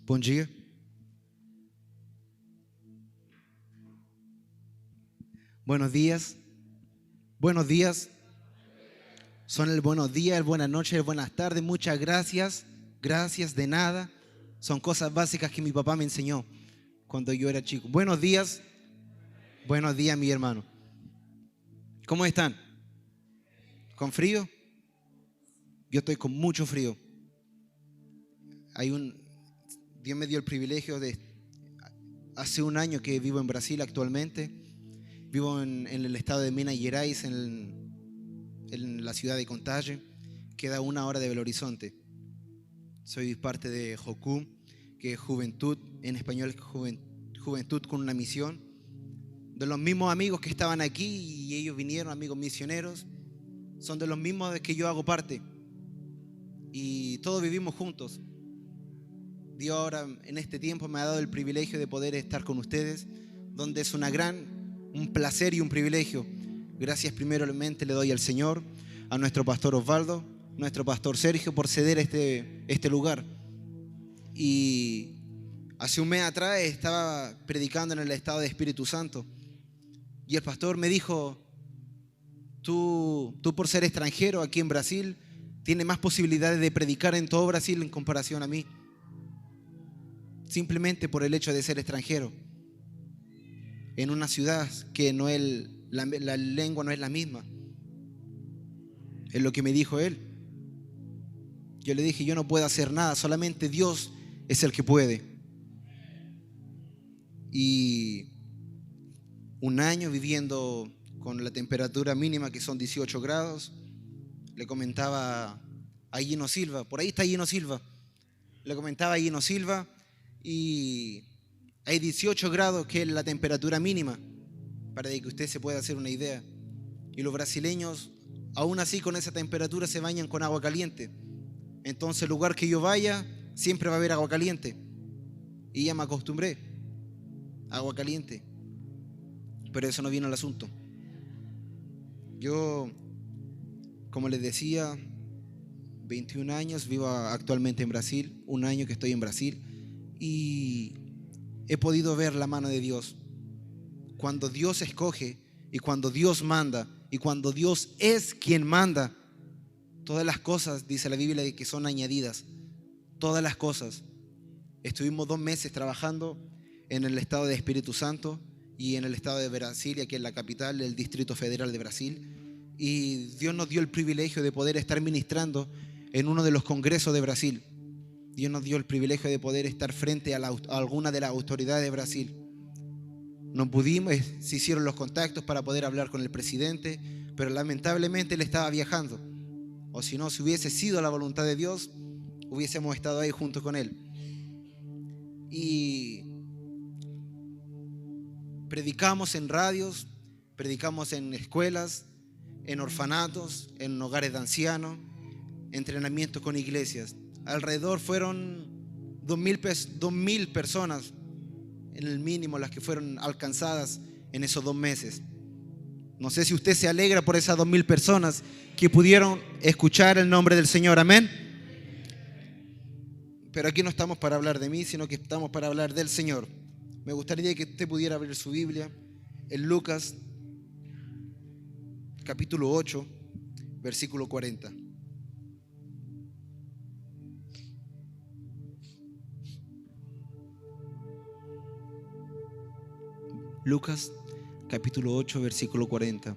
Bom dia. Buenos días. Buenos días. Son el buenos días, el buenas noches, el buenas tardes. Muchas gracias. Gracias de nada. Son cosas básicas que mi papá me enseñó cuando yo era chico. Buenos días. Buenos días, mi hermano. ¿Cómo están? ¿Con frío? Yo estoy con mucho frío. Dios me dio el privilegio de, hace un año que vivo en Brasil actualmente. Vivo en el estado de Minas Gerais, en la ciudad de Contagem. Queda 1 hora de Belo Horizonte. Soy parte de Jocum, que es Juventud, en español es Juventud con una misión. De los mismos amigos que estaban aquí y ellos vinieron, amigos misioneros, son de los mismos de que yo hago parte. Y todos vivimos juntos. Dios ahora en este tiempo me ha dado el privilegio de poder estar con ustedes, donde es un placer y un privilegio. Gracias primeramente le doy al Señor, a nuestro pastor Osvaldo, nuestro pastor Sergio, por ceder este lugar. Y hace un mes atrás estaba predicando en el estado de Espíritu Santo y el pastor me dijo: tú por ser extranjero aquí en Brasil tienes más posibilidades de predicar en todo Brasil en comparación a mí, simplemente por el hecho de ser extranjero en una ciudad que no es la lengua no es la misma. Es lo que me dijo él. Yo le dije: yo no puedo hacer nada, solamente Dios es el que puede. Y un año viviendo con la temperatura mínima que son 18 grados. Le comentaba a Gino Silva, por ahí está Gino Silva. Le comentaba a Gino Silva y hay 18 grados que es la temperatura mínima, para que usted se pueda hacer una idea. Y los brasileños, aún así con esa temperatura, se bañan con agua caliente. Entonces el lugar que yo vaya siempre va a haber agua caliente. Y ya me acostumbré, agua caliente. Pero eso no viene al asunto. Yo, como les decía, 21 años, vivo actualmente en Brasil, 1 año que estoy en Brasil, y he podido ver la mano de Dios. Cuando Dios escoge y cuando Dios manda y cuando Dios es quien manda, todas las cosas, dice la Biblia, que son añadidas. Todas las cosas. Estuvimos 2 meses trabajando en el estado de Espíritu Santo y en el estado de Brasilia, que es la capital del Distrito Federal de Brasil. Y Dios nos dio el privilegio de poder estar ministrando en uno de los congresos de Brasil. Dios nos dio el privilegio de poder estar frente a alguna de las autoridades de Brasil. No pudimos, se hicieron los contactos para poder hablar con el presidente, pero lamentablemente él estaba viajando. O si no, si hubiese sido la voluntad de Dios, hubiésemos estado ahí junto con él. Y predicamos en radios, predicamos en escuelas, en orfanatos, en hogares de ancianos, entrenamientos con iglesias. Alrededor fueron 2,000 personas, en el mínimo, las que fueron alcanzadas en esos 2 meses. No sé si usted se alegra por esas 2,000 personas que pudieron escuchar el nombre del Señor. Amén. Pero aquí no estamos para hablar de mí, sino que estamos para hablar del Señor. Me gustaría que usted pudiera abrir su Biblia en Lucas capítulo 8, versículo 40. Lucas capítulo 8, versículo 40.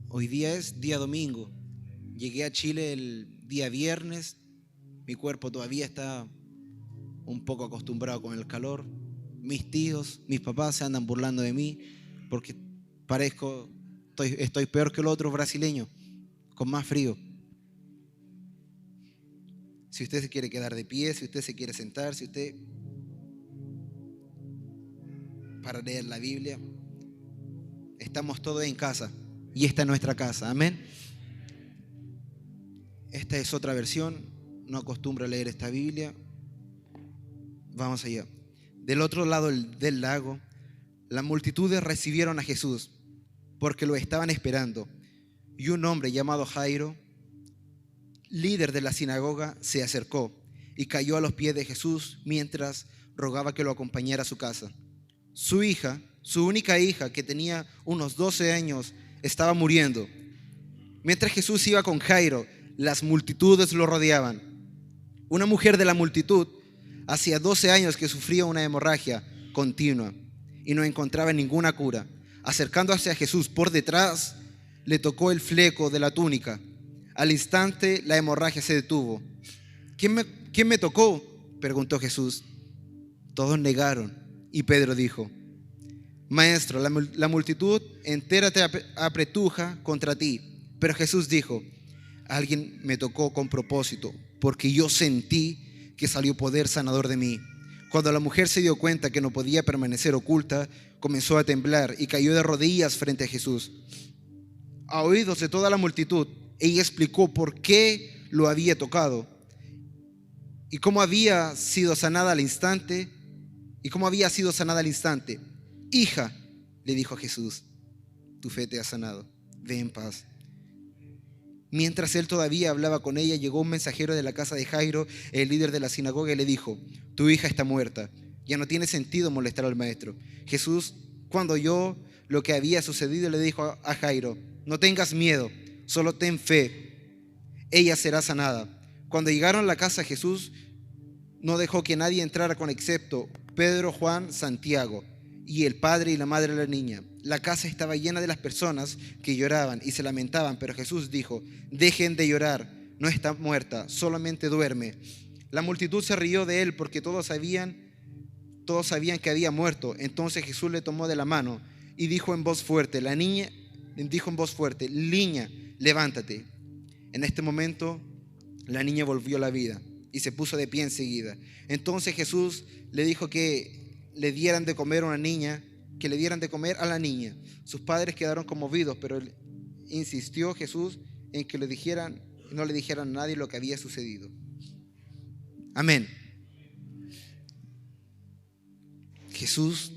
Hoy día es día domingo. Llegué a Chile el día viernes. Mi cuerpo todavía está un poco acostumbrado con el calor. Mis tíos, mis papás se andan burlando de mí porque estoy peor que los otros brasileños, con más frío. Si usted se quiere quedar de pie, si usted se quiere sentar, si usted para leer la Biblia, estamos todos en casa y esta es nuestra casa. Amén. Esta es otra versión. No acostumbro a leer esta Biblia. Vamos allá. Del otro lado del lago, las multitudes recibieron a Jesús porque lo estaban esperando. Y un hombre llamado Jairo, líder de la sinagoga, se acercó y cayó a los pies de Jesús mientras rogaba que lo acompañara a su casa. Su hija, su única hija, que tenía unos 12 años, estaba muriendo. Mientras Jesús iba con Jairo, las multitudes lo rodeaban. Una mujer de la multitud hacía 12 años que sufría una hemorragia continua y no encontraba ninguna cura. Acercándose a Jesús por detrás, le tocó el fleco de la túnica. Al instante la hemorragia se detuvo. ¿Quién me tocó?, preguntó Jesús. Todos negaron y Pedro dijo: Maestro, la multitud entera te apretuja contra ti. Pero Jesús dijo: alguien me tocó con propósito, porque yo sentí que salió poder sanador de mí. Cuando la mujer se dio cuenta que no podía permanecer oculta, comenzó a temblar y cayó de rodillas frente a Jesús. A oídos de toda la multitud, ella explicó por qué lo había tocado y cómo había sido sanada al instante. Hija, le dijo a Jesús, tu fe te ha sanado, ve en paz. Mientras él todavía hablaba con ella, llegó un mensajero de la casa de Jairo, el líder de la sinagoga, y le dijo: tu hija está muerta, ya no tiene sentido molestar al maestro. Jesús, cuando oyó lo que había sucedido, le dijo a Jairo: no tengas miedo, solo ten fe, ella será sanada. Cuando llegaron a la casa, Jesús no dejó que nadie entrara excepto Pedro, Juan, Santiago y el padre y la madre de la niña. La casa estaba llena de las personas que lloraban y se lamentaban, pero Jesús dijo: dejen de llorar, no está muerta, solamente duerme. La multitud se rió de él porque todos sabían que había muerto. Entonces Jesús le tomó de la mano y dijo en voz fuerte: niña, levántate. En este momento la niña volvió a la vida y se puso de pie enseguida. Entonces Jesús le dijo que le dieran de comer a la niña. Sus padres quedaron conmovidos, pero insistió Jesús en que no le dijeran a nadie lo que había sucedido. Amén. Jesús,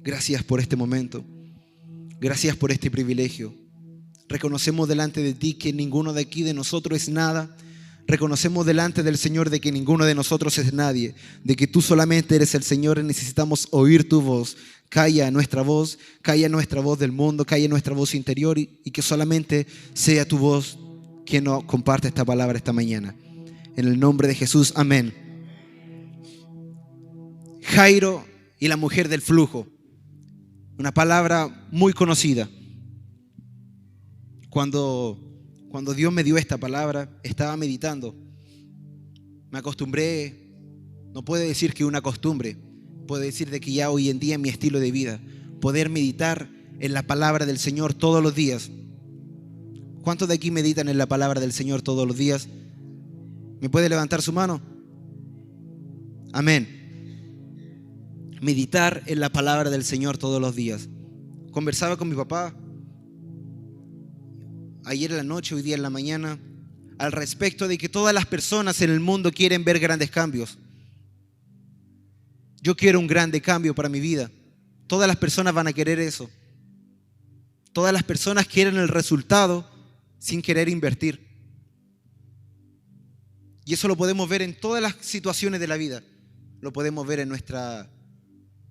gracias por este momento. Gracias por este privilegio. Reconocemos delante de ti que ninguno de aquí de nosotros es nada. Reconocemos delante del Señor de que ninguno de nosotros es nadie, de que tú solamente eres el Señor y necesitamos oír tu voz. Calla nuestra voz del mundo, calla nuestra voz interior y que solamente sea tu voz quien nos comparte esta palabra esta mañana. En el nombre de Jesús, amén. Jairo y la mujer del flujo, una palabra muy conocida. Cuando Dios me dio esta palabra, estaba meditando. Me acostumbré, no puedo decir que una costumbre, puedo decir de que ya hoy en día es mi estilo de vida, poder meditar en la palabra del Señor todos los días. ¿Cuántos de aquí meditan en la palabra del Señor todos los días? ¿Me puede levantar su mano? Amén. Meditar en la palabra del Señor todos los días. Conversaba con mi papá ayer en la noche, hoy día en la mañana, al respecto de que todas las personas en el mundo quieren ver grandes cambios. Yo quiero un grande cambio para mi vida. Todas las personas van a querer eso. Todas las personas quieren el resultado sin querer invertir. Y eso lo podemos ver en todas las situaciones de la vida. Lo podemos ver en nuestra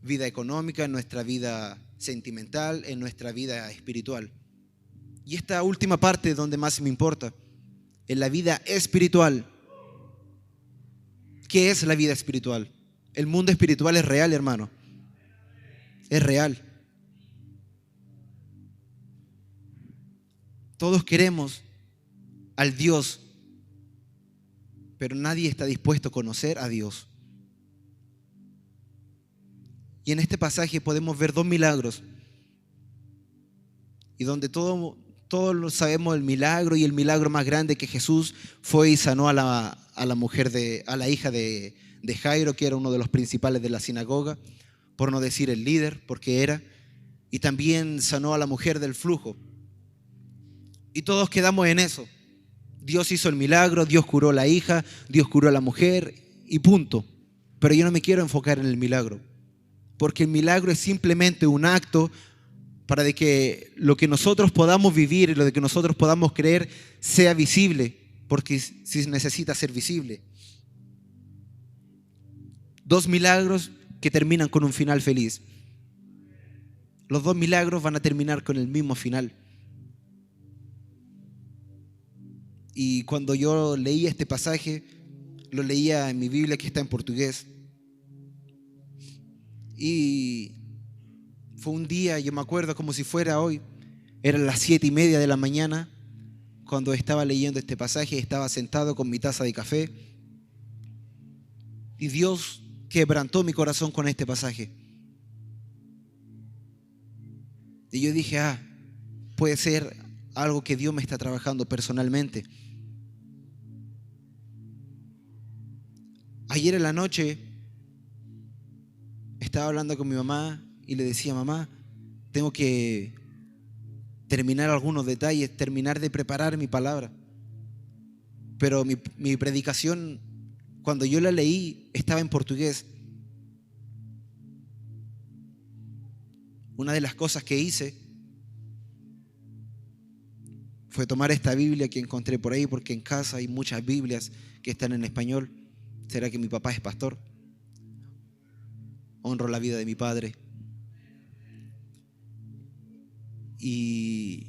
vida económica, en nuestra vida sentimental, en nuestra vida espiritual. Y esta última parte es donde más me importa, en la vida espiritual. ¿Qué es la vida espiritual? El mundo espiritual es real, hermano. Es real. Todos queremos al Dios, pero nadie está dispuesto a conocer a Dios. Y en este pasaje podemos ver dos milagros. Y donde todos lo sabemos el milagro, y el milagro más grande que Jesús fue y sanó a la hija de Jairo, que era uno de los principales de la sinagoga, por no decir el líder, porque era. Y también sanó a la mujer del flujo. Y todos quedamos en eso. Dios hizo el milagro, Dios curó a la hija, Dios curó a la mujer y punto. Pero yo no me quiero enfocar en el milagro, porque el milagro es simplemente un acto para de que lo que nosotros podamos vivir y lo que nosotros podamos creer sea visible, porque si necesita ser visible. 2 milagros que terminan con un final feliz. Los 2 milagros van a terminar con el mismo final. Y cuando yo leía este pasaje, lo leía en mi Biblia que está en portugués. Y fue un día, yo me acuerdo como si fuera hoy, eran las 7:30 de la mañana, cuando estaba leyendo este pasaje, estaba sentado con mi taza de café. Y Dios quebrantó mi corazón con este pasaje. Y yo dije, puede ser algo que Dios me está trabajando personalmente. Ayer en la noche estaba hablando con mi mamá y le decía, mamá, tengo que terminar algunos detalles, terminar de preparar mi palabra. Pero mi predicación, cuando yo la leí, estaba en portugués. Una de las cosas que hice fue tomar esta Biblia que encontré por ahí, porque en casa hay muchas Biblias que están en español. ¿Será que mi papá es pastor? Honro la vida de mi padre. Y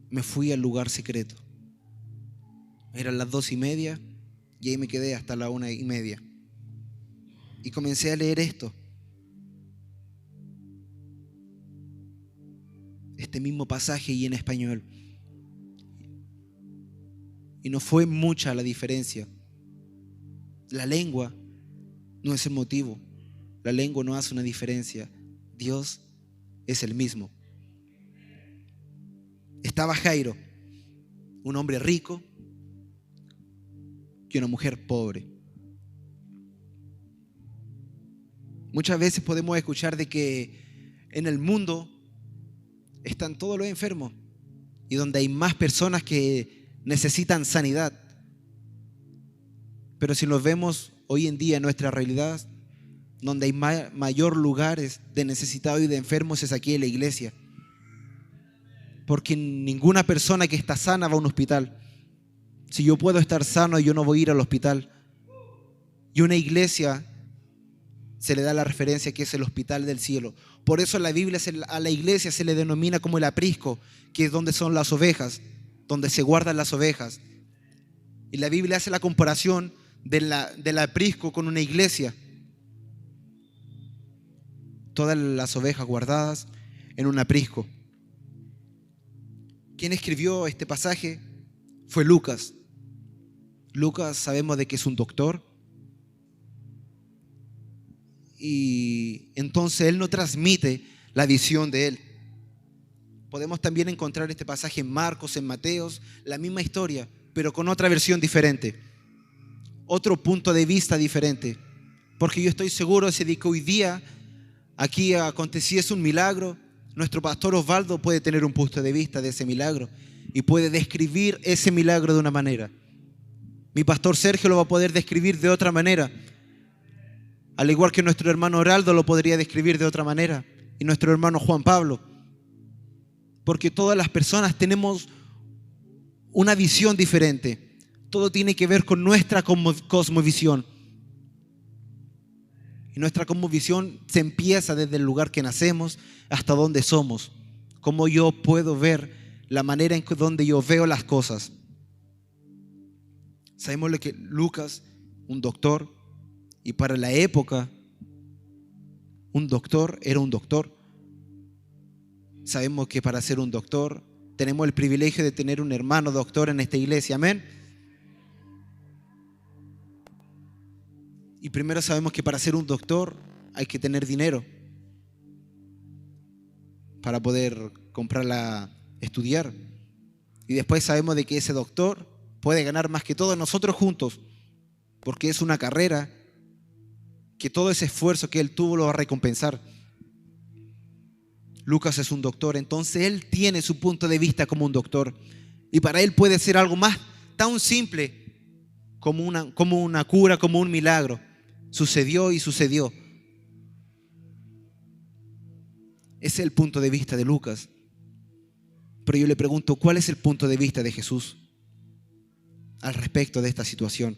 me fui al lugar secreto. Eran las 2:30 y ahí me quedé hasta la 1:30. Y comencé a leer este mismo pasaje y en español. Y no fue mucha la diferencia. La lengua no es el motivo. La lengua no hace una diferencia. Dios es el mismo. Estaba Jairo, un hombre rico y una mujer pobre. Muchas veces podemos escuchar de que en el mundo están todos los enfermos y donde hay más personas que necesitan sanidad. Pero si nos vemos hoy en día en nuestra realidad, donde hay mayor lugares de necesitados y de enfermos es aquí en la iglesia. Porque ninguna persona que está sana va a un hospital. Si yo puedo estar sano, yo no voy a ir al hospital. Y una iglesia se le da la referencia que es el hospital del cielo. Por eso en la Biblia a la iglesia se le denomina como el aprisco, que es donde son las ovejas, donde se guardan las ovejas. Y la Biblia hace la comparación del aprisco con una iglesia. Todas las ovejas guardadas en un aprisco. ¿Quién escribió este pasaje? Fue Lucas. Lucas sabemos de que es un doctor. Y entonces él no transmite la visión de él. Podemos también encontrar este pasaje en Marcos, en Mateos, la misma historia, pero con otra versión diferente, otro punto de vista diferente. Porque yo estoy seguro de que hoy día aquí aconteciese un milagro, nuestro pastor Osvaldo puede tener un punto de vista de ese milagro y puede describir ese milagro de una manera. Mi pastor Sergio lo va a poder describir de otra manera, al igual que nuestro hermano Oraldo lo podría describir de otra manera, y nuestro hermano Juan Pablo. Porque todas las personas tenemos una visión diferente. Todo tiene que ver con nuestra cosmovisión. Y nuestra cosmovisión se empieza desde el lugar que nacemos hasta donde somos. Cómo yo puedo ver la manera en donde yo veo las cosas. Sabemos que Lucas, un doctor, y para la época, un doctor era un doctor. Sabemos que para ser un doctor tenemos el privilegio de tener un hermano doctor en esta iglesia, amén. Y primero sabemos que para ser un doctor hay que tener dinero para poder estudiar. Y después sabemos de que ese doctor puede ganar más que todos nosotros juntos, porque es una carrera que todo ese esfuerzo que él tuvo lo va a recompensar. Lucas es un doctor, entonces él tiene su punto de vista como un doctor. Y para él puede ser algo más tan simple como una cura, como un milagro. Sucedió y sucedió. Ese es el punto de vista de Lucas. Pero yo le pregunto, ¿cuál es el punto de vista de Jesús al respecto de esta situación?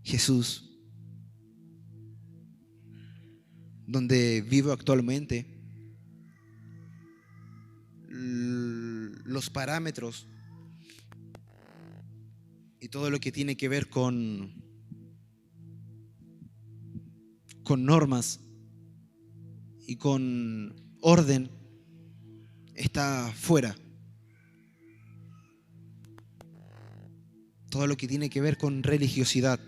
Jesús, donde vivo actualmente, los parámetros y todo lo que tiene que ver con normas y con orden está fuera. Todo lo que tiene que ver con religiosidad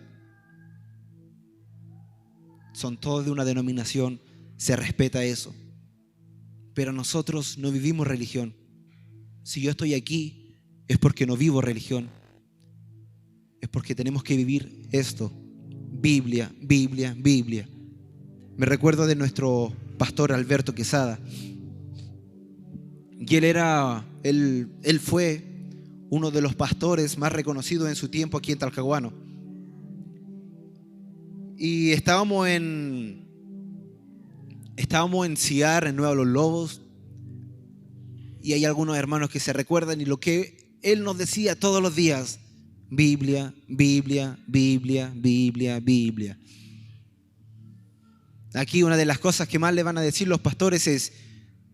son todos de una denominación, se respeta eso. Pero nosotros no vivimos religión. Si yo estoy aquí es porque no vivo religión. Es porque tenemos que vivir esto. Biblia, Biblia, Biblia. Me recuerdo de nuestro pastor Alberto Quesada. Y él fue uno de los pastores más reconocidos en su tiempo aquí en Talcahuano. Y estábamos en Ciar, en Nueva Los Lobos. Y hay algunos hermanos que se recuerdan y lo que él nos decía todos los días: Biblia, Biblia, Biblia, Biblia, Biblia. Aquí una de las cosas que más le van a decir los pastores es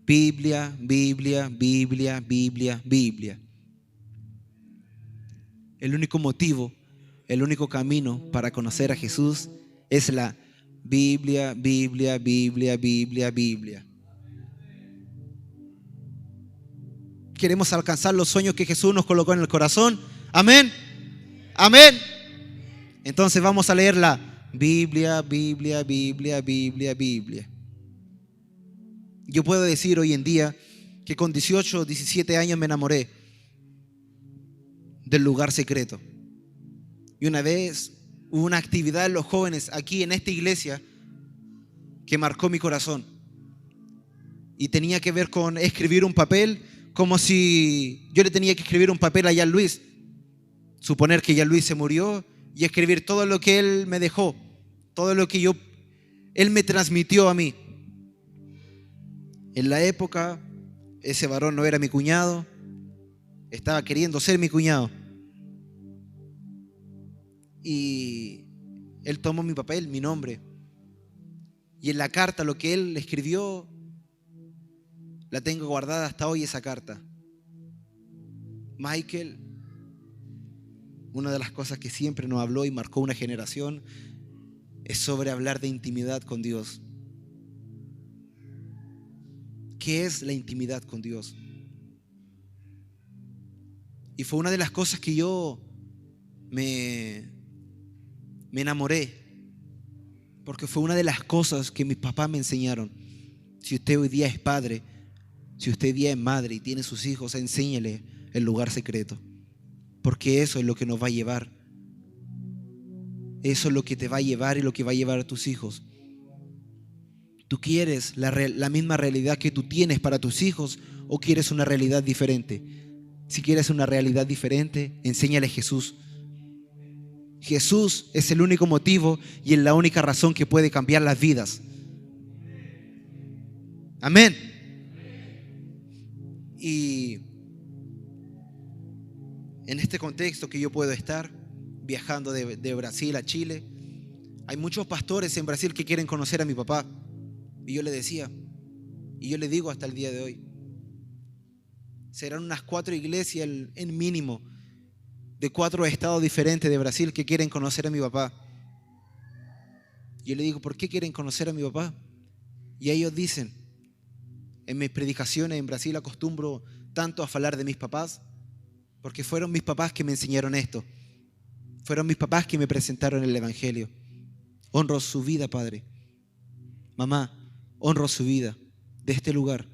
Biblia, Biblia, Biblia, Biblia, Biblia. El único motivo, el único camino para conocer a Jesús es la Biblia, Biblia, Biblia, Biblia, Biblia. Queremos alcanzar los sueños que Jesús nos colocó en el corazón. Amén. Amén. Entonces vamos a leer la Biblia, Biblia, Biblia, Biblia, Biblia. Yo puedo decir hoy en día que con 18, 17 años me enamoré del lugar secreto. Y una vez hubo una actividad de los jóvenes aquí en esta iglesia que marcó mi corazón. Y tenía que ver con escribir un papel, como si yo le tenía que escribir un papel a Jan Luis. Suponer que Jan Luis se murió y escribir todo lo que él me dejó, todo lo que él me transmitió a mí. En la época, ese varón no era mi cuñado, estaba queriendo ser mi cuñado. Y él tomó mi papel, mi nombre. Y en la carta, lo que él escribió, la tengo guardada hasta hoy, esa carta. Michael, una de las cosas que siempre nos habló y marcó una generación es sobre hablar de intimidad con Dios. ¿Qué es la intimidad con Dios? Y fue una de las cosas que yo me enamoré, porque fue una de las cosas que mis papás me enseñaron. Si usted hoy día es padre, si usted hoy día es madre y tiene sus hijos, enséñele el lugar secreto, porque eso es lo que nos va a llevar. Eso es lo que te va a llevar y lo que va a llevar a tus hijos. ¿Tú quieres la misma realidad que tú tienes para tus hijos o quieres una realidad diferente? Si quieres una realidad diferente, enséñale a Jesús. Jesús es el único motivo y es la única razón que puede cambiar las vidas. Amén. Y en este contexto que yo puedo estar viajando de Brasil a Chile, hay muchos pastores en Brasil que quieren conocer a mi papá. Y yo le decía, y yo le digo hasta el día de hoy, serán unas 4 iglesias en mínimo de 4 estados diferentes de Brasil que quieren conocer a mi papá. Yo le digo, ¿por qué quieren conocer a mi papá? Y ellos dicen, en mis predicaciones en Brasil acostumbro tanto a hablar de mis papás, porque fueron mis papás que me enseñaron esto. Fueron mis papás que me presentaron el evangelio. Honro su vida, Padre. Mamá, honro su vida de este lugar.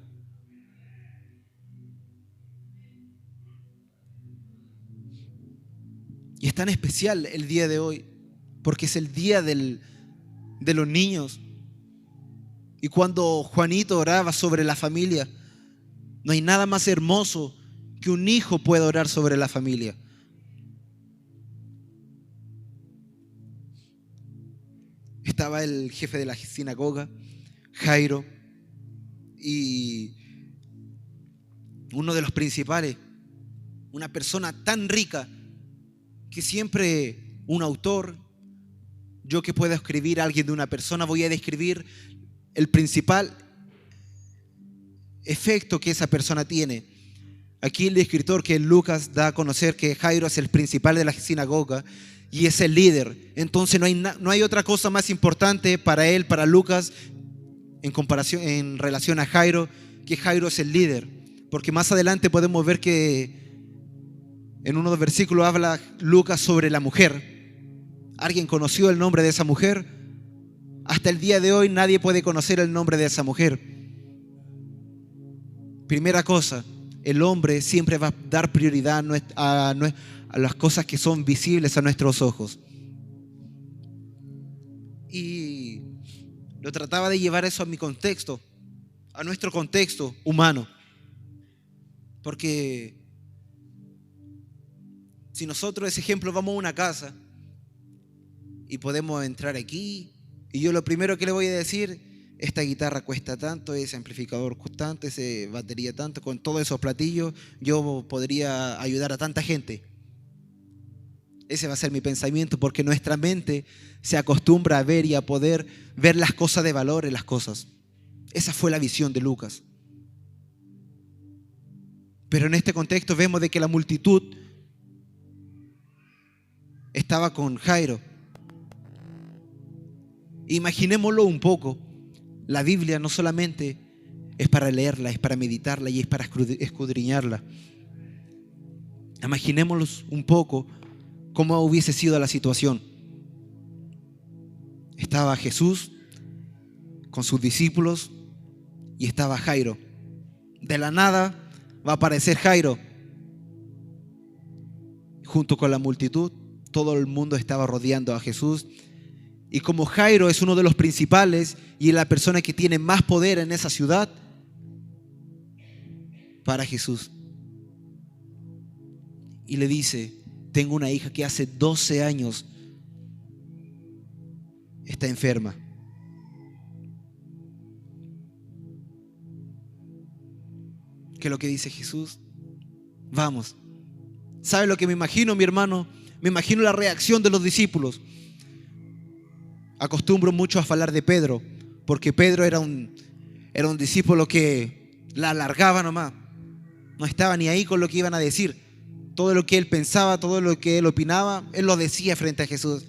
Y es tan especial el día de hoy, porque es el día de los niños. Y cuando Juanito oraba sobre la familia, no hay nada más hermoso que un hijo pueda orar sobre la familia. Estaba el jefe de la sinagoga, Jairo, y uno de los principales, una persona tan rica que siempre un autor, Yo que puedo escribir a alguien de una persona, voy a describir el principal efecto que esa persona tiene. Aquí el escritor, que es Lucas, da a conocer que Jairo es el principal de la sinagoga y es el líder. Entonces no hay otra cosa más importante para él, para Lucas, en relación a Jairo, que Jairo es el líder. Porque más adelante podemos ver que en uno de los versículos habla Lucas sobre la mujer. ¿Alguien conoció el nombre de esa mujer? Hasta el día de hoy nadie puede conocer el nombre de esa mujer. Primera cosa, el hombre siempre va a dar prioridad a las cosas que son visibles a nuestros ojos. Y lo trataba de llevar eso a mi contexto, a nuestro contexto humano. Porque si nosotros, ese ejemplo, vamos a una casa y podemos entrar aquí, y yo lo primero que le voy a decir: esta guitarra cuesta tanto, ese amplificador cuesta tanto, esa batería tanto, con todos esos platillos yo podría ayudar a tanta gente. Ese va a ser mi pensamiento, porque nuestra mente se acostumbra a ver y a poder ver las cosas de valor en las cosas. Esa fue la visión de Lucas. Pero en este contexto vemos de que la multitud estaba con Jairo. Imaginémoslo un poco. La Biblia no solamente es para leerla, es para meditarla y es para escudriñarla. Imaginémoslo un poco cómo hubiese sido la situación. Estaba Jesús con sus discípulos y estaba Jairo. De la nada va a aparecer Jairo junto con la multitud. Todo el mundo estaba rodeando a Jesús. Y como Jairo es uno de los principales y es la persona que tiene más poder en esa ciudad, para Jesús, y le dice: tengo una hija que hace 12 años está enferma. ¿Qué es lo que dice Jesús? Vamos. ¿Sabe lo que me imagino, mi hermano? Me imagino la reacción de los discípulos. Acostumbro mucho a hablar de Pedro, porque Pedro era un discípulo que la alargaba nomás. No estaba ni ahí con lo que iban a decir. Todo lo que él pensaba, todo lo que él opinaba, él lo decía frente a Jesús.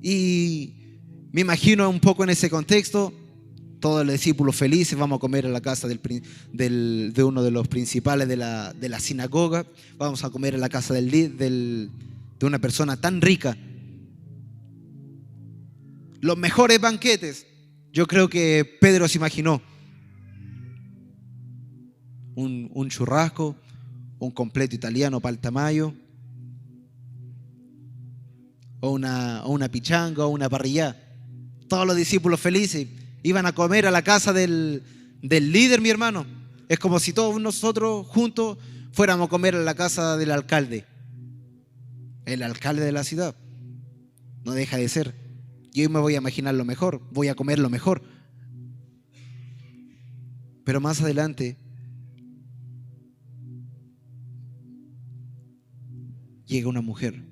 Y me imagino un poco en ese contexto, todos los discípulos felices: vamos a comer en la casa de uno de los principales de la sinagoga, vamos a comer en la casa de una persona tan rica. Los mejores banquetes. Yo creo que Pedro se imaginó un churrasco, un completo italiano para el tamaño, o una pichanga, o una parrillada. Todos los discípulos felices iban a comer a la casa del líder, mi hermano. Es como si todos nosotros juntos fuéramos a comer a la casa del alcalde. El alcalde de la ciudad. No deja de ser. Yo me voy a imaginar lo mejor, voy a comer lo mejor. Pero más adelante llega una mujer.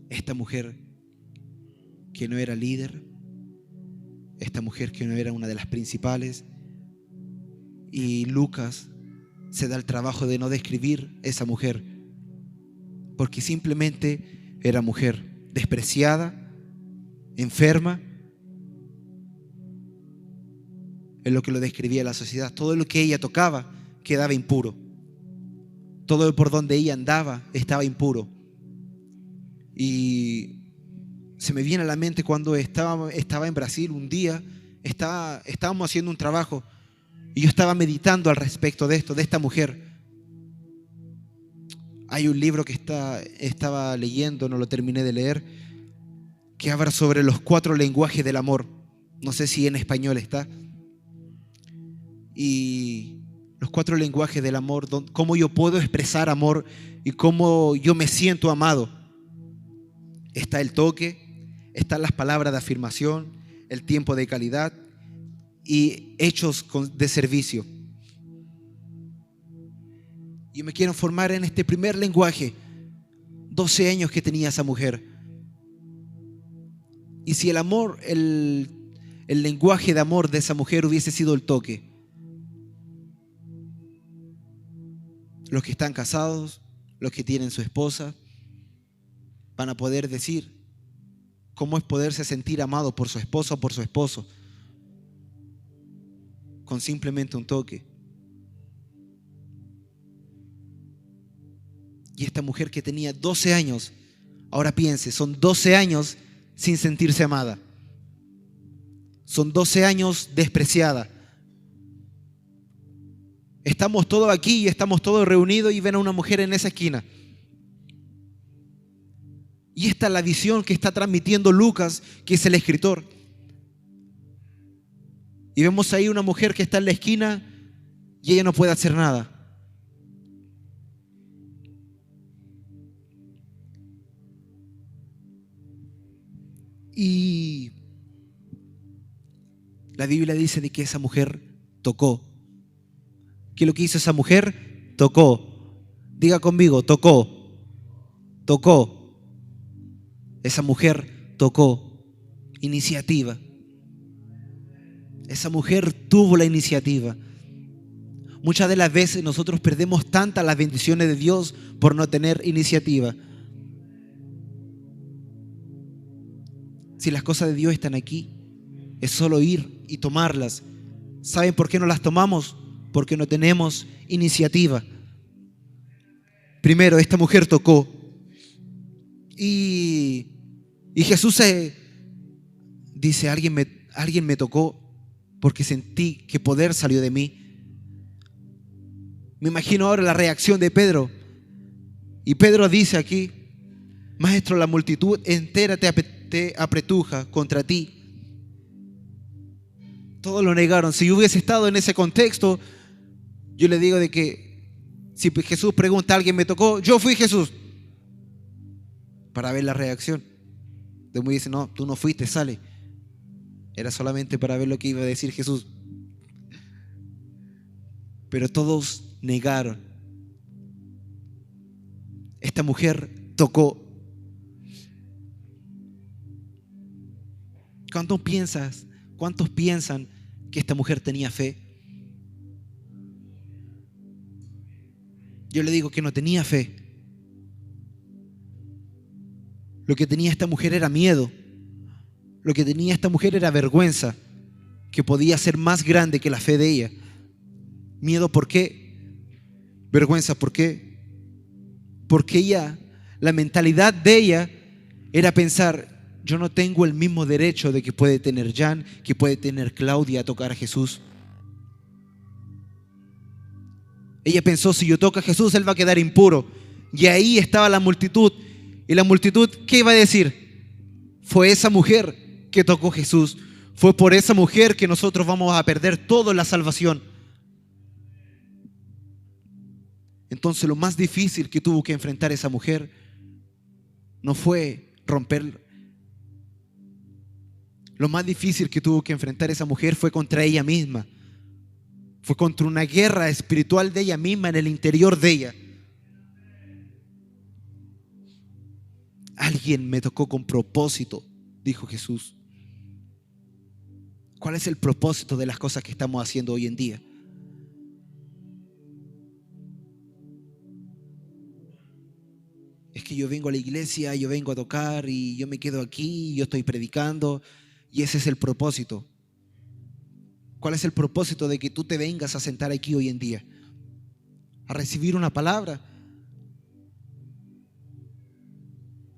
Esta mujer que no era líder, esta mujer que no era una de las principales, y Lucas se da el trabajo de no describir esa mujer, porque simplemente era mujer despreciada, enferma. Es lo que lo describía la sociedad. Todo lo que ella tocaba quedaba impuro. Todo por donde ella andaba estaba impuro. Y se me viene a la mente cuando estaba en Brasil un día, estábamos haciendo un trabajo y yo estaba meditando al respecto de esto, de esta mujer. Hay un libro que estaba leyendo, no lo terminé de leer, que habla sobre los 4 lenguajes del amor. No sé si en español está. Y los 4 lenguajes del amor, cómo yo puedo expresar amor y cómo yo me siento amado. Está el toque, están las palabras de afirmación, el tiempo de calidad y hechos de servicio. Yo me quiero formar en este primer lenguaje. 12 años que tenía esa mujer. Y si el amor, el lenguaje de amor de esa mujer hubiese sido el toque. Los que están casados, los que tienen su esposa, van a poder decir cómo es poderse sentir amado por su esposa o por su esposo con simplemente un toque. Y esta mujer que tenía 12 años, ahora piense, son 12 años sin sentirse amada. Son 12 años despreciada. Estamos todos aquí y estamos todos reunidos y ven a una mujer en esa esquina. Y esta es la visión que está transmitiendo Lucas, que es el escritor. Y vemos ahí una mujer que está en la esquina y ella no puede hacer nada. Y la Biblia dice de que esa mujer tocó. ¿Qué es lo que hizo esa mujer? Tocó. Diga conmigo, tocó. Tocó. Esa mujer tocó. Iniciativa. Esa mujer tuvo la iniciativa. Muchas de las veces nosotros perdemos tantas las bendiciones de Dios por no tener iniciativa. Si las cosas de Dios están aquí, es solo ir y tomarlas. ¿Saben por qué no las tomamos? Porque no tenemos iniciativa. Primero, esta mujer tocó. Y Jesús dice, alguien me tocó porque sentí que poder salió de mí. Me imagino ahora la reacción de Pedro. Y Pedro dice aquí, Maestro, la multitud entera te apretuja contra ti. Todos lo negaron. Si yo hubiese estado en ese contexto, yo le digo de que si Jesús pregunta, ¿alguien me tocó? Yo fui Jesús. Para ver la reacción. De muy dice, no, tú no fuiste, sale. Era solamente para ver lo que iba a decir Jesús. Pero todos negaron. Esta mujer tocó. ¿Cuántos piensan que esta mujer tenía fe? Yo le digo que no tenía fe. Lo que tenía esta mujer era miedo. Lo que tenía esta mujer era vergüenza, que podía ser más grande que la fe de ella. Miedo, ¿por qué? Vergüenza, ¿por qué? Porque ella, la mentalidad de ella era pensar, yo no tengo el mismo derecho de que puede tener Jan, que puede tener Claudia a tocar a Jesús. Ella pensó, si yo toco a Jesús, él va a quedar impuro. Y ahí estaba la multitud. Y la multitud, ¿qué iba a decir? Fue esa mujer que tocó a Jesús. Fue por esa mujer que nosotros vamos a perder toda la salvación. Entonces lo más difícil que tuvo que enfrentar esa mujer no fue romper. Lo más difícil que tuvo que enfrentar esa mujer fue contra ella misma. Fue contra una guerra espiritual de ella misma en el interior de ella. Alguien me tocó con propósito, dijo Jesús. ¿Cuál es el propósito de las cosas que estamos haciendo hoy en día? Es que yo vengo a la iglesia, yo vengo a tocar y yo me quedo aquí, yo estoy predicando y ese es el propósito. ¿Cuál es el propósito de que tú te vengas a sentar aquí hoy en día? A recibir una palabra.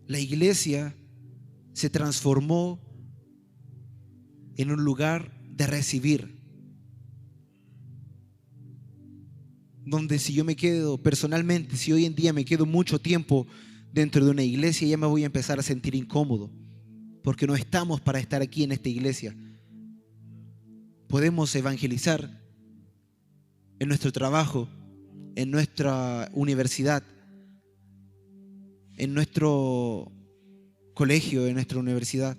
La iglesia se transformó en un lugar de recibir. Donde si yo me quedo personalmente, si hoy en día me quedo mucho tiempo dentro de una iglesia, ya me voy a empezar a sentir incómodo. Porque no estamos para estar aquí en esta iglesia. Podemos evangelizar en nuestro trabajo, en nuestra universidad, en nuestro colegio, en nuestra universidad.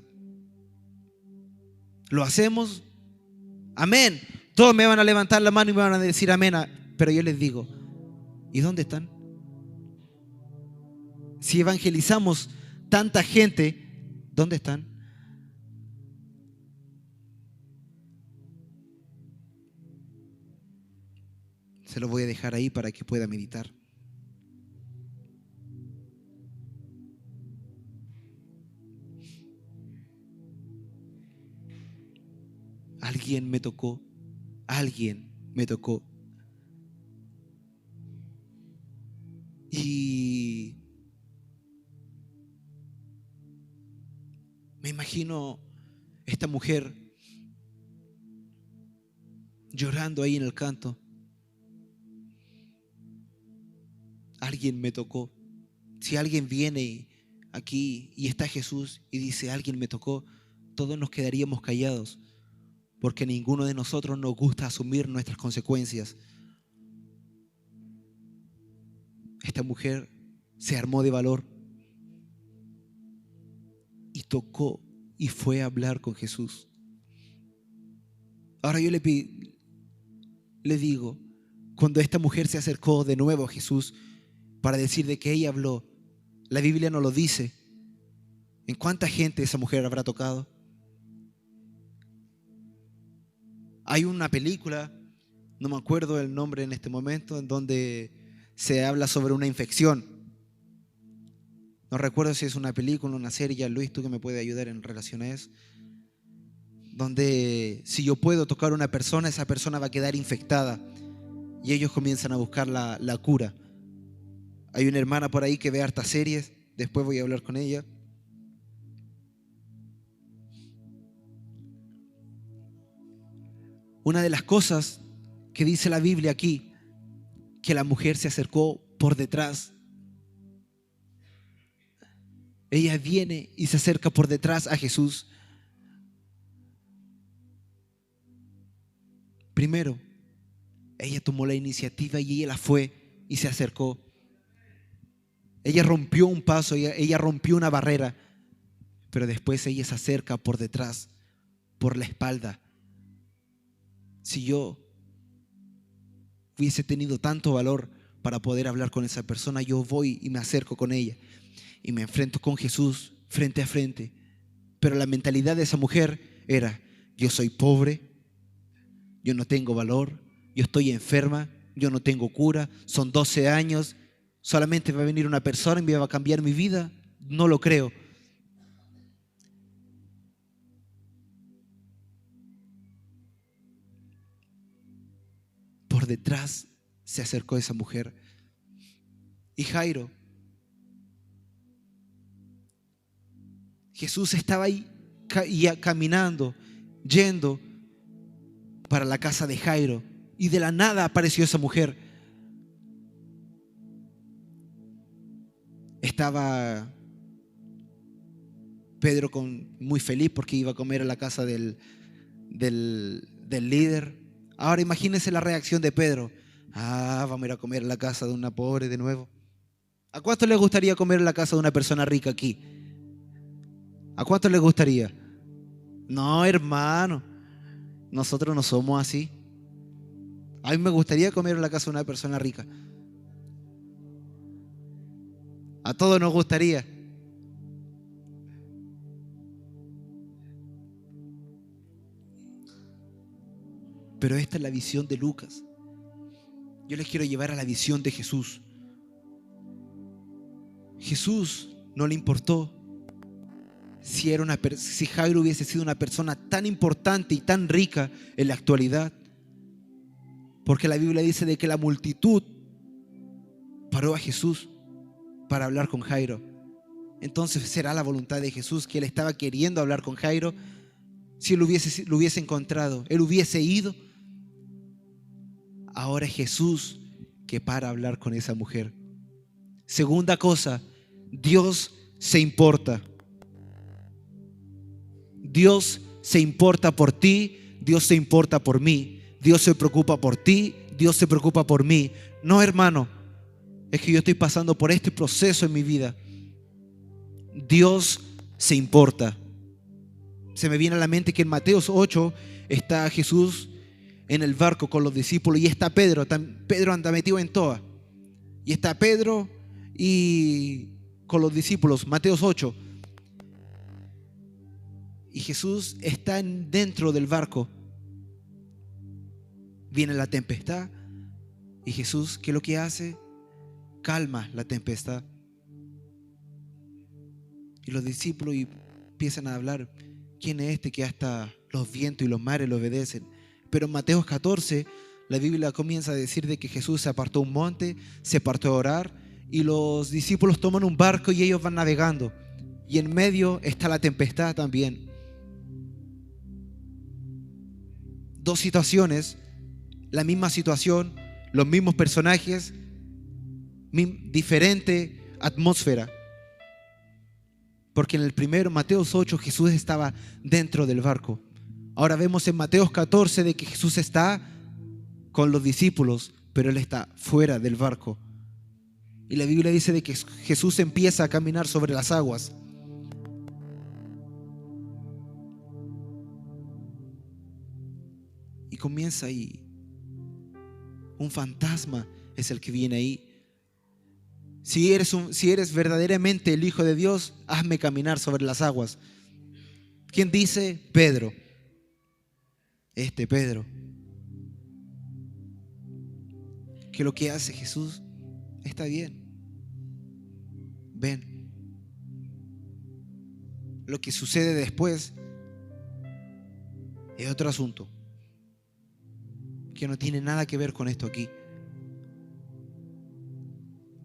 ¿Lo hacemos? Amén. Todos me van a levantar la mano y me van a decir amén. Pero yo les digo, ¿Y dónde están? Si evangelizamos tanta gente, ¿dónde están? Se lo voy a dejar ahí para que pueda meditar. Alguien me tocó. Alguien me tocó. Y me imagino esta mujer llorando ahí en el canto. Alguien me tocó. Si alguien viene aquí y está Jesús y dice alguien me tocó, todos nos quedaríamos callados, porque ninguno de nosotros nos gusta asumir nuestras consecuencias. Esta mujer se armó de valor y tocó y fue a hablar con Jesús. Ahora yo le digo, cuando esta mujer se acercó de nuevo a Jesús para decir de que ella habló, la Biblia no lo dice. ¿En cuánta gente esa mujer habrá tocado? Hay una película, no me acuerdo el nombre en este momento, en donde se habla sobre una infección. No recuerdo si es una película o una serie. Ya, Luis, tú que me puedes ayudar en relación a eso. Donde si yo puedo tocar a una persona, esa persona va a quedar infectada y ellos comienzan a buscar la cura. Hay una hermana por ahí que ve hartas series, después voy a hablar con ella. Una de las cosas que dice la Biblia aquí, que la mujer se acercó por detrás. Ella viene y se acerca por detrás a Jesús. Primero, ella tomó la iniciativa y ella fue y se acercó. Ella rompió un paso, ella rompió una barrera, pero después ella se acerca por detrás, por la espalda. Si yo hubiese tenido tanto valor para poder hablar con esa persona, yo voy y me acerco con ella y me enfrento con Jesús frente a frente. Pero la mentalidad de esa mujer era: yo soy pobre, yo no tengo valor, yo estoy enferma, yo no tengo cura, son 12 años, solamente va a venir una persona y me va a cambiar mi vida. No lo creo. Por detrás se acercó esa mujer. Y Jairo, Jesús estaba ahí caminando, yendo para la casa de Jairo, y de la nada apareció esa mujer. Estaba Pedro muy feliz porque iba a comer a la casa del líder. Ahora imagínense la reacción de Pedro. Vamos a ir a comer a la casa de una pobre de nuevo. ¿A cuánto les gustaría comer en la casa de una persona rica aquí? ¿A cuánto les gustaría? No, hermano, nosotros no somos así. A mí me gustaría comer en la casa de una persona rica. A todos nos gustaría. Pero esta es la visión de Lucas. Yo les quiero llevar a la visión de Jesús. Jesús no le importó si Jairo hubiese sido una persona tan importante y tan rica en la actualidad, porque la Biblia dice de que la multitud paró a Jesús para hablar con Jairo. Entonces, ¿será la voluntad de Jesús que él estaba queriendo hablar con Jairo? Si él lo hubiese encontrado, él hubiese ido. Ahora es Jesús que para hablar con esa mujer. Segunda cosa, Dios se importa. Dios se importa por ti, Dios se importa por mí, Dios se preocupa por ti, Dios se preocupa por mí. No, hermano, es que yo estoy pasando por este proceso en mi vida. Dios se importa. Se me viene a la mente que en Mateo 8 está Jesús en el barco con los discípulos y está Pedro. Pedro anda metido en toda. Y está Pedro y con los discípulos, Mateo 8. Y Jesús está dentro del barco. Viene la tempestad y Jesús, ¿qué es lo que hace? Calma la tempestad. Y los discípulos empiezan a hablar, ¿quién es este que hasta los vientos y los mares le obedecen? Pero en Mateo 14 la Biblia comienza a decir de que Jesús se apartó a un monte, se apartó a orar, y los discípulos toman un barco y ellos van navegando, y en medio está la tempestad también. Dos situaciones, la misma situación, los mismos personajes, diferente atmósfera. Porque en el primero, Mateo 8, Jesús estaba dentro del barco. Ahora vemos en Mateo 14 de que Jesús está con los discípulos, pero Él está fuera del barco. Y la Biblia dice de que Jesús empieza a caminar sobre las aguas. Y comienza ahí. Un fantasma es el que viene ahí. Si eres verdaderamente el Hijo de Dios, hazme caminar sobre las aguas. ¿Quién dice? Pedro. Pedro. Que lo que hace Jesús está bien. Ven. Lo que sucede después es otro asunto que no tiene nada que ver con esto aquí.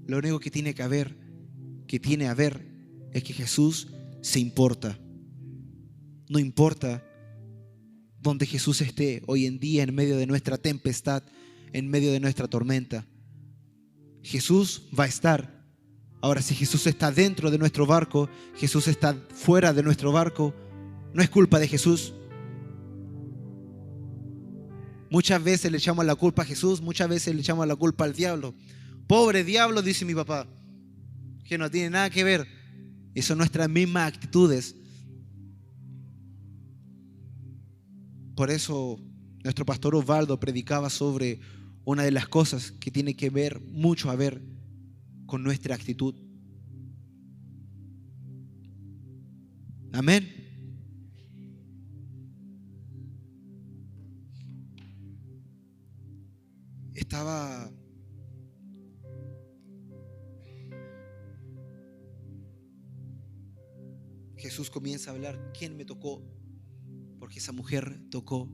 Lo único que tiene a ver es que Jesús se importa. No importa donde Jesús esté hoy en día, en medio de nuestra tempestad, en medio de nuestra tormenta. Jesús va a estar. Ahora, si Jesús está dentro de nuestro barco, Jesús está fuera de nuestro barco, no es culpa de Jesús. Muchas veces le echamos la culpa a Jesús, muchas veces le echamos la culpa al diablo. Pobre diablo, dice mi papá, que no tiene nada que ver. Y son nuestras mismas actitudes. Por eso nuestro pastor Osvaldo predicaba sobre una de las cosas que tiene que ver mucho a ver con nuestra actitud. Amén. Jesús comienza a hablar, ¿quién me tocó? Porque esa mujer tocó.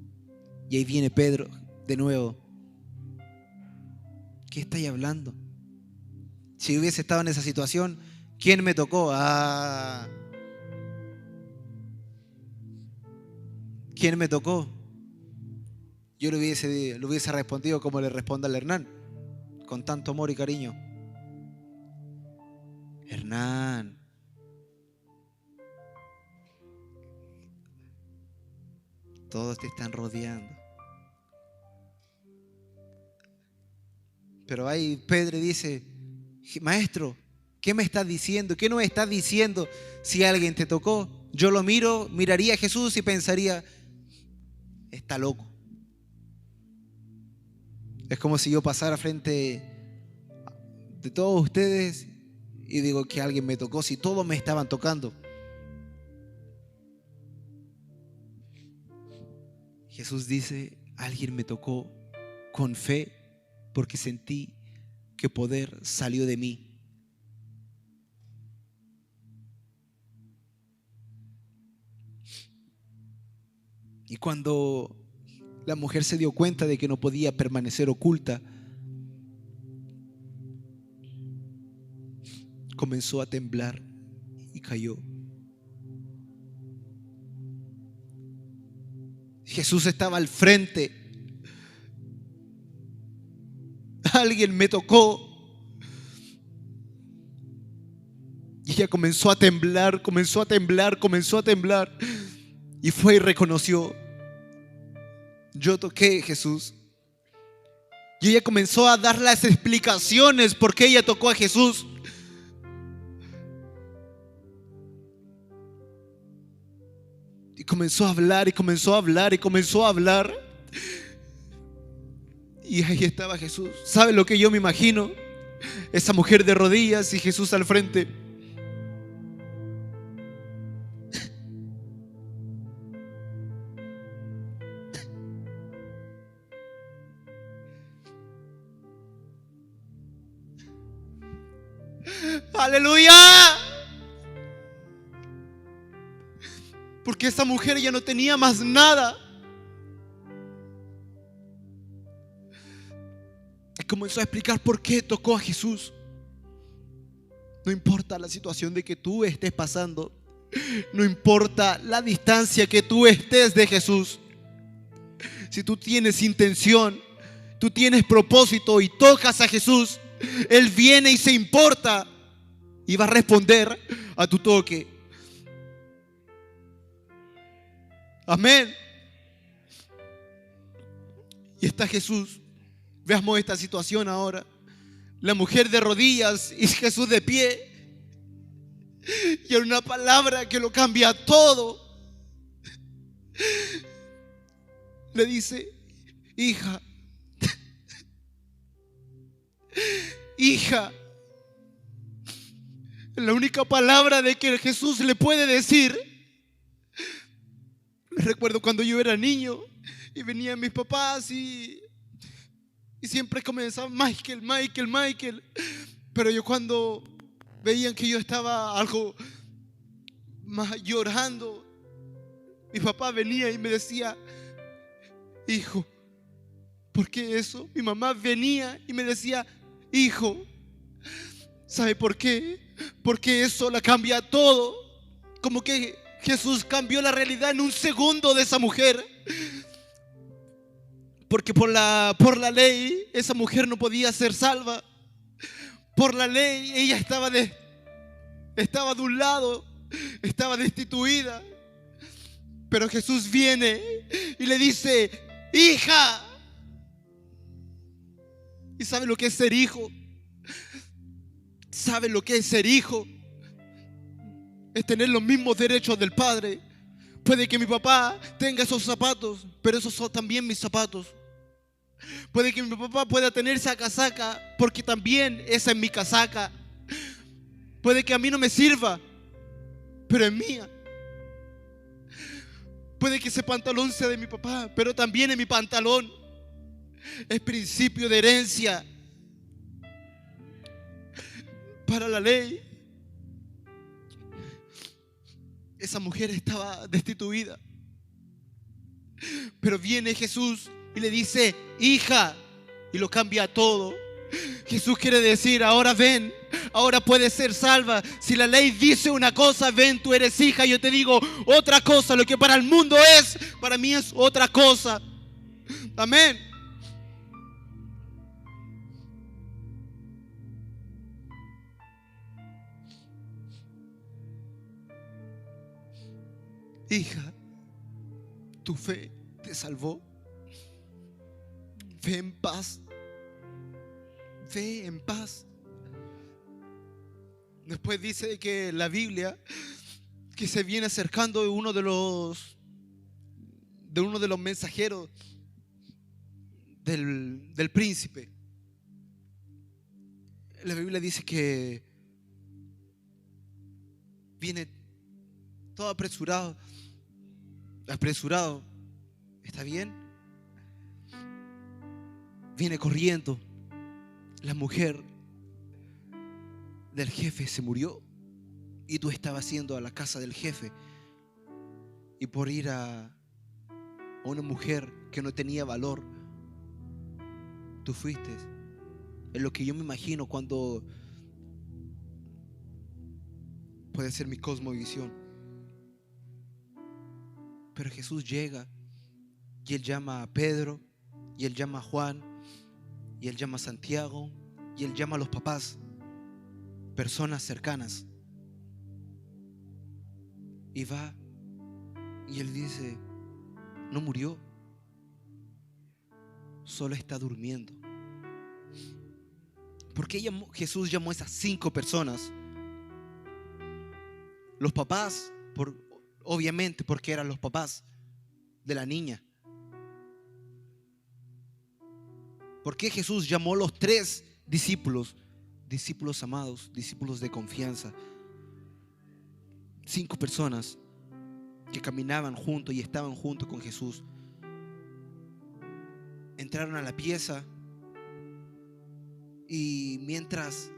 Y ahí viene Pedro de nuevo. ¿Qué estáis hablando? Si hubiese estado en esa situación, ¿quién me tocó? ¿Quién me tocó? Yo le hubiese respondido como le responde al Hernán, con tanto amor y cariño. Hernán, todos te están rodeando. Pero ahí Pedro dice, maestro, ¿qué me estás diciendo? ¿Qué no me estás diciendo? Si alguien te tocó, yo lo miraría a Jesús y pensaría, está loco. Es como si yo pasara frente de todos ustedes y digo que alguien me tocó, si todos me estaban tocando. Jesús dice, alguien me tocó con fe porque sentí que poder salió de mí. Y cuando la mujer se dio cuenta de que no podía permanecer oculta, comenzó a temblar y cayó. Jesús estaba al frente. Alguien me tocó. Y ella comenzó a temblar, comenzó a temblar, comenzó a temblar. Y fue y reconoció, yo toqué a Jesús. Y ella comenzó a dar las explicaciones por qué ella tocó a Jesús. Y comenzó a hablar, y comenzó a hablar, y comenzó a hablar. Y ahí estaba Jesús. ¿Sabe lo que yo me imagino? esa mujer de rodillas y Jesús al frente. Aleluya. Porque esa mujer ya no tenía más nada. Y comenzó a explicar por qué tocó a Jesús. No importa la situación de que tú estés pasando, no importa la distancia que tú estés de Jesús. Si tú tienes intención, tú tienes propósito y tocas a Jesús, Él viene y se importa y va a responder a tu toque. Amén. Y está Jesús. Veamos esta situación ahora. La mujer de rodillas y Jesús de pie. Y hay una palabra que lo cambia todo. Le dice: hija, hija. La única palabra de que Jesús le puede decir. Me recuerdo cuando yo era niño y venían mis papás y siempre comenzaban Michael, Michael, Michael. Pero yo cuando veían que yo estaba algo más llorando, mi papá venía y me decía: hijo, ¿por qué eso? Mi mamá venía y me decía: hijo, ¿sabe por qué? Porque eso la cambia todo. Como que Jesús cambió la realidad en un segundo de esa mujer. Porque por la ley esa mujer no podía ser salva. Por la ley ella estaba de un lado, estaba destituida. Pero Jesús viene y le dice: hija. ¿Y sabe lo que es ser hijo? ¿Sabe lo que es ser hijo? Es tener los mismos derechos del Padre. Puede que mi papá tenga esos zapatos, pero esos son también mis zapatos. Puede que mi papá pueda tener esa casaca, porque también esa es mi casaca. Puede que a mí no me sirva, pero es mía. Puede que ese pantalón sea de mi papá, pero también es mi pantalón. Es principio de herencia. Para la ley, esa mujer estaba destituida. Pero viene Jesús y le dice: hija, y lo cambia todo. Jesús quiere decir: ahora ven, ahora puedes ser salva. Si la ley dice una cosa, ven, tú eres hija. Yo te digo otra cosa. Lo que para el mundo es, para mí es otra cosa. Amén. Hija, tu fe te salvó. Ve en paz. Ve en paz. Después dice que la Biblia, que se viene acercando de uno de los mensajeros del príncipe. La Biblia dice que viene todo apresurado. ¿Está bien? Viene corriendo. La mujer del jefe se murió y tú estabas yendo a la casa del jefe, y por ir a una mujer que no tenía valor, tú fuiste. Es lo que yo me imagino cuando puede ser mi cosmovisión. Pero Jesús llega y Él llama a Pedro, y Él llama a Juan, y Él llama a Santiago, y Él llama a los papás, personas cercanas. Y va y Él dice: no murió, solo está durmiendo. ¿Por qué Jesús llamó a esas 5 personas? Los papás, obviamente porque eran los papás de la niña. ¿Por qué Jesús llamó a los 3 discípulos? discípulos amados, discípulos de confianza. 5 personas que caminaban juntos y estaban juntos con Jesús. Entraron a la pieza y mientras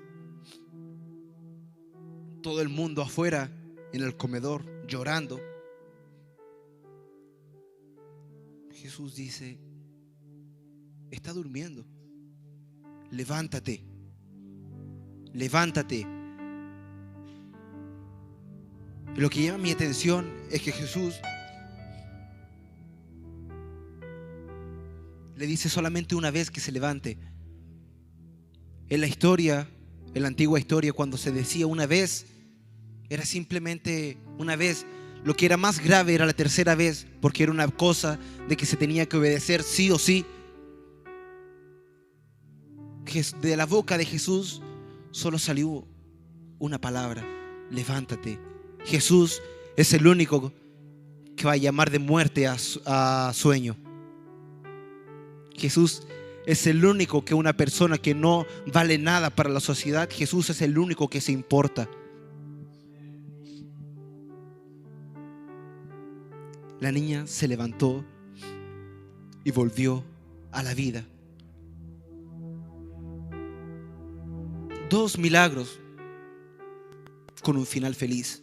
todo el mundo afuera en el comedor llorando, Jesús dice: está durmiendo, levántate, levántate. Lo que llama mi atención es que Jesús le dice solamente una vez que se levante. En la historia, en la antigua historia, cuando se decía una vez, era simplemente una vez. Lo que era más grave era la tercera vez, porque era una cosa de que se tenía que obedecer sí o sí. De la boca de Jesús solo salió una palabra: levántate. Jesús es el único que va a llamar de muerte a sueño. Jesús es el único que una persona que no vale nada para la sociedad, Jesús es el único que se importa. La niña se levantó y volvió a la vida. 2 milagros con un final feliz.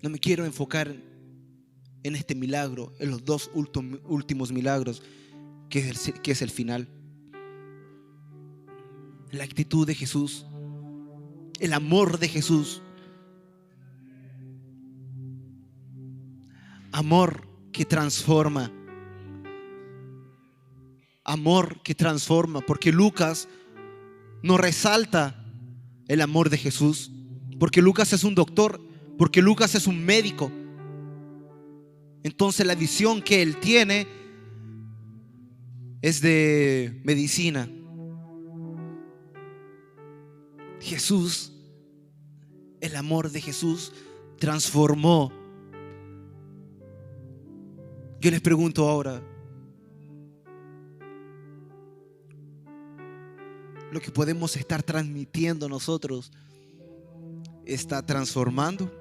No me quiero enfocar en este milagro, en los 2 últimos milagros, que es el final. La actitud de Jesús, el amor de Jesús. Amor que transforma. Amor que transforma, porque Lucas no resalta el amor de Jesús, porque Lucas es un doctor, porque Lucas es un médico. Entonces la visión que él tiene es de medicina. Jesús, el amor de Jesús transformó. Yo les pregunto ahora, ¿lo que podemos estar transmitiendo nosotros está transformando?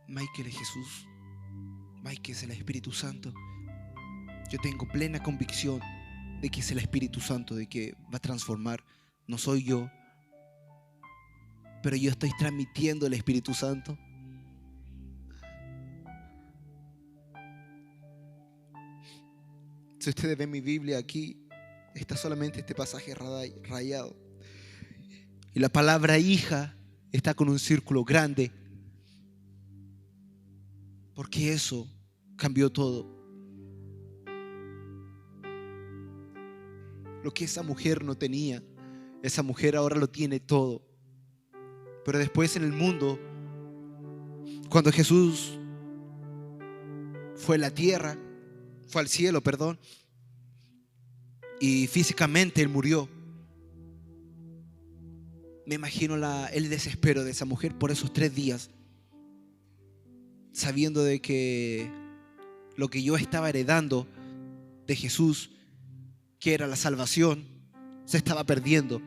Michael es Jesús, Michael es el Espíritu Santo. Yo tengo plena convicción de que es el Espíritu Santo, de que va a transformar. No soy yo, pero yo estoy transmitiendo el Espíritu Santo. Si ustedes ven mi Biblia, aquí está solamente este pasaje rayado, y la palabra hija está con un círculo grande, porque eso cambió todo. Lo que esa mujer no tenía, esa mujer ahora lo tiene todo. Pero después en el mundo, cuando Jesús fue a la tierra, fue al cielo, perdón, y físicamente él murió, me imagino el desespero de esa mujer por esos 3 días, sabiendo de que lo que yo estaba heredando de Jesús, que era la salvación, se estaba perdiendo.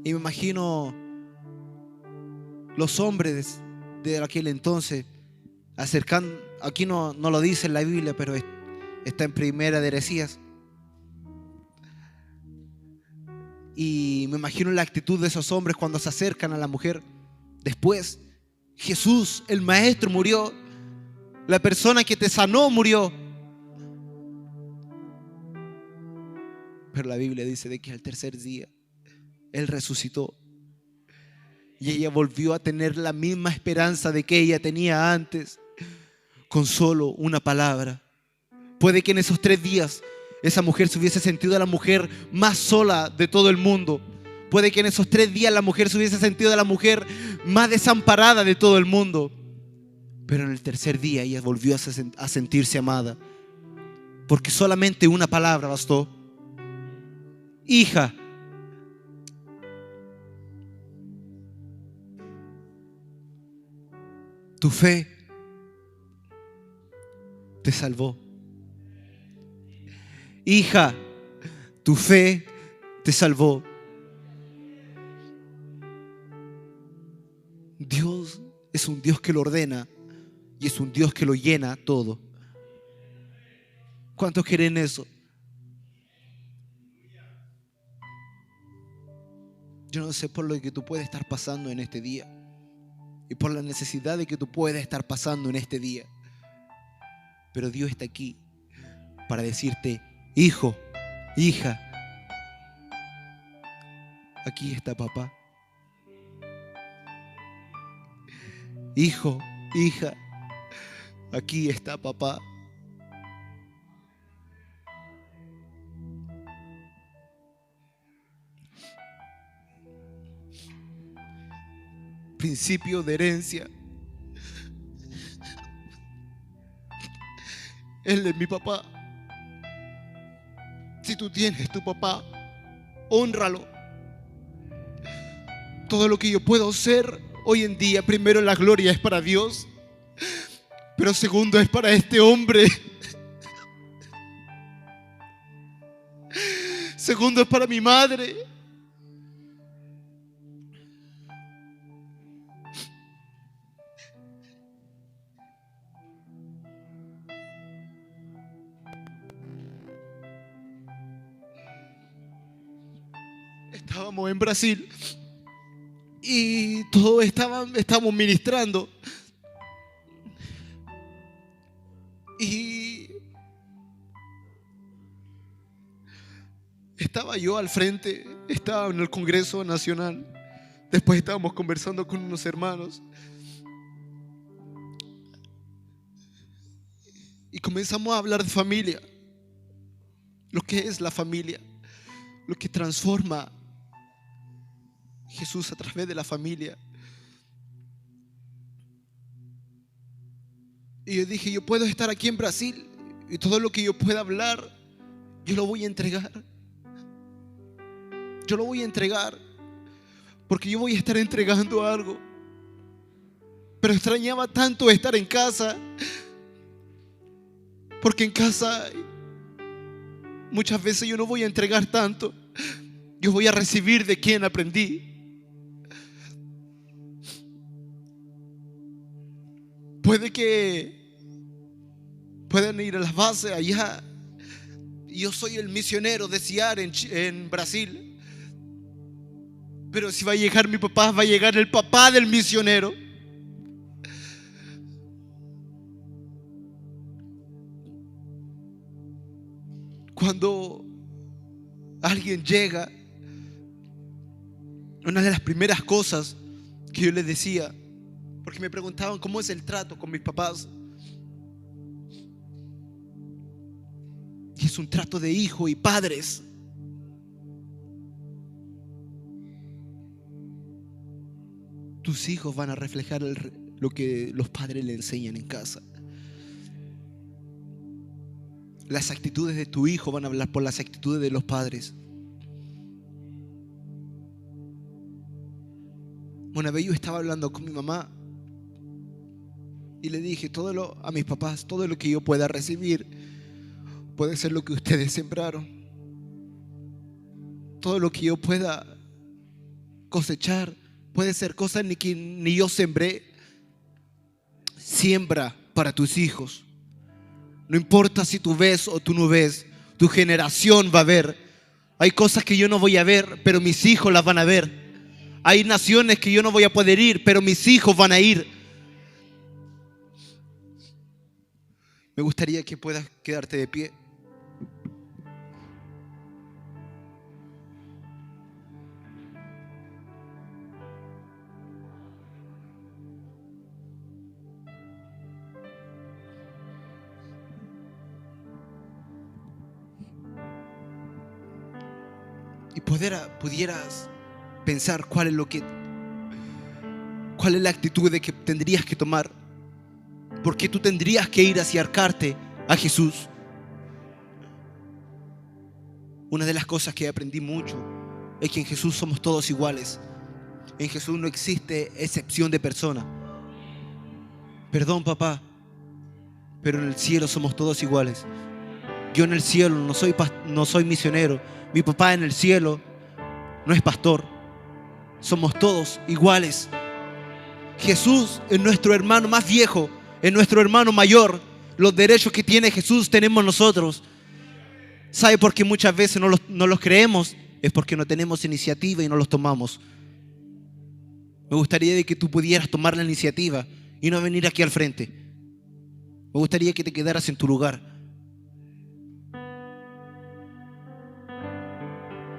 Y me imagino los hombres de aquel entonces acercando, aquí no lo dice en la Biblia, pero está en Primera de Heresías. Y me imagino la actitud de esos hombres cuando se acercan a la mujer. Después, Jesús, el maestro, murió. La persona que te sanó murió. Pero la Biblia dice de que al tercer día Él resucitó. Y ella volvió a tener la misma esperanza de que ella tenía antes, con solo una palabra. Puede que en esos 3 días esa mujer se hubiese sentido la mujer más sola de todo el mundo. Puede que en esos 3 días la mujer se hubiese sentido la mujer más desamparada de todo el mundo. Pero en el tercer día ella volvió a sentirse amada, porque solamente una palabra bastó: hija. Tu fe te salvó. Hija, tu fe te salvó. Dios es un Dios que lo ordena y es un Dios que lo llena todo. ¿Cuántos quieren eso? Yo no sé por lo que tú puedes estar pasando en este día y por la necesidad de que tú puedas estar pasando en este día, pero Dios está aquí para decirte: hijo, hija, aquí está papá. Hijo, hija, aquí está papá. Principio de herencia. Él es mi papá. Si tú tienes tu papá, hónralo. Todo lo que yo puedo ser hoy en día, primero la gloria es para Dios, pero segundo es para este hombre. Segundo es para mi madre. Estábamos en Brasil y todos estábamos ministrando. Y estaba yo al frente, estaba en el Congreso Nacional. Después estábamos conversando con unos hermanos y comenzamos a hablar de familia, lo que es la familia, lo que transforma Jesús a través de la familia. Y yo dije: yo puedo estar aquí en Brasil y todo lo que yo pueda hablar, yo lo voy a entregar. Yo lo voy a entregar porque yo voy a estar entregando algo. Pero extrañaba tanto estar en casa, porque en casa muchas veces yo no voy a entregar tanto, yo voy a recibir de quien aprendí. Puede que puedan ir a las bases allá. Yo soy el misionero de CIAR en Brasil. Pero si va a llegar mi papá, va a llegar el papá del misionero. Cuando alguien llega, una de las primeras cosas que yo les decía, porque me preguntaban cómo es el trato con mis papás, y es un trato de hijo y padres. Tus hijos van a reflejar lo que los padres le enseñan en casa. Las actitudes de tu hijo van a hablar por las actitudes de los padres. Una vez yo estaba hablando con mi mamá y le dije a mis papás: todo lo que yo pueda recibir puede ser lo que ustedes sembraron. Todo lo que yo pueda cosechar puede ser cosas que ni yo sembré. Siembra para tus hijos. No importa si tú ves o tú no ves, tu generación va a ver. Hay cosas que yo no voy a ver, pero mis hijos las van a ver. Hay naciones que yo no voy a poder ir, pero mis hijos van a ir. Me gustaría que puedas quedarte de pie. Y pudieras pensar cuál es la actitud de que tendrías que tomar. ¿Por qué tú tendrías que ir a acercarte a Jesús? Una de las cosas que aprendí mucho es que en Jesús somos todos iguales. En Jesús no existe excepción de persona. Perdón, papá, pero en el cielo somos todos iguales. Yo en el cielo no soy misionero. Mi papá en el cielo no es pastor. Somos todos iguales. Jesús es nuestro hermano más viejo, es nuestro hermano mayor. Los derechos que tiene Jesús tenemos nosotros. ¿Sabe por qué muchas veces no los creemos? Es porque no tenemos iniciativa y no los tomamos. Me gustaría de que tú pudieras tomar la iniciativa y no venir aquí al frente. Me gustaría que te quedaras en tu lugar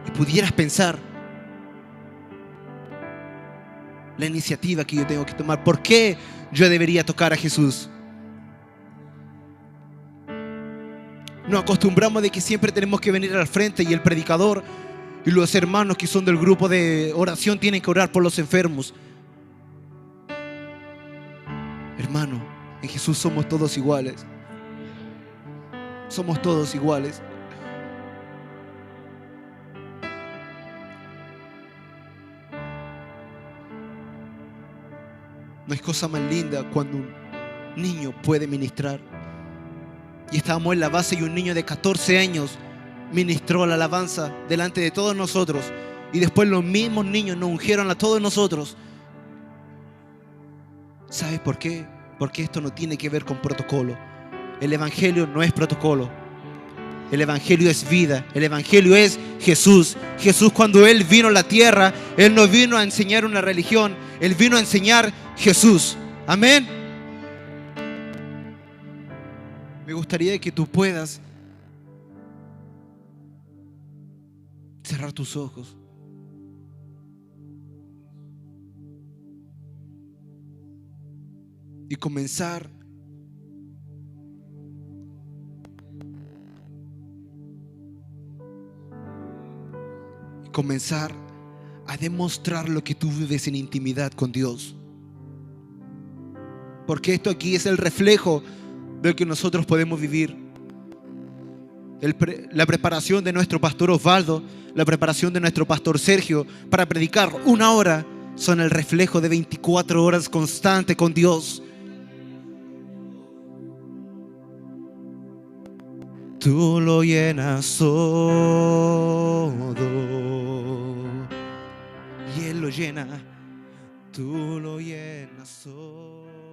y pudieras pensar la iniciativa que yo tengo que tomar. ¿Por qué yo debería tocar a Jesús? Nos acostumbramos de que siempre tenemos que venir al frente y el predicador y los hermanos que son del grupo de oración tienen que orar por los enfermos. Hermano, en Jesús somos todos iguales. Somos todos iguales. No hay cosa más linda cuando un niño puede ministrar. Y estábamos en la base y un niño de 14 años ministró la alabanza delante de todos nosotros. Y después los mismos niños nos ungieron a todos nosotros. ¿Sabes por qué? Porque esto no tiene que ver con protocolo. El evangelio no es protocolo. El evangelio es vida. El evangelio es Jesús. Jesús, cuando Él vino a la tierra, Él no vino a enseñar una religión. Él vino a enseñar Jesús. Amén. Me gustaría que tú puedas cerrar tus ojos. Y comenzar a demostrar lo que tú vives en intimidad con Dios. Porque esto aquí es el reflejo de lo que nosotros podemos vivir. La preparación de nuestro pastor Osvaldo, la preparación de nuestro pastor Sergio para predicar 1 hora son el reflejo de 24 horas constante con Dios. Tú lo llenas todo y Él lo llena. Tú lo llenas todo.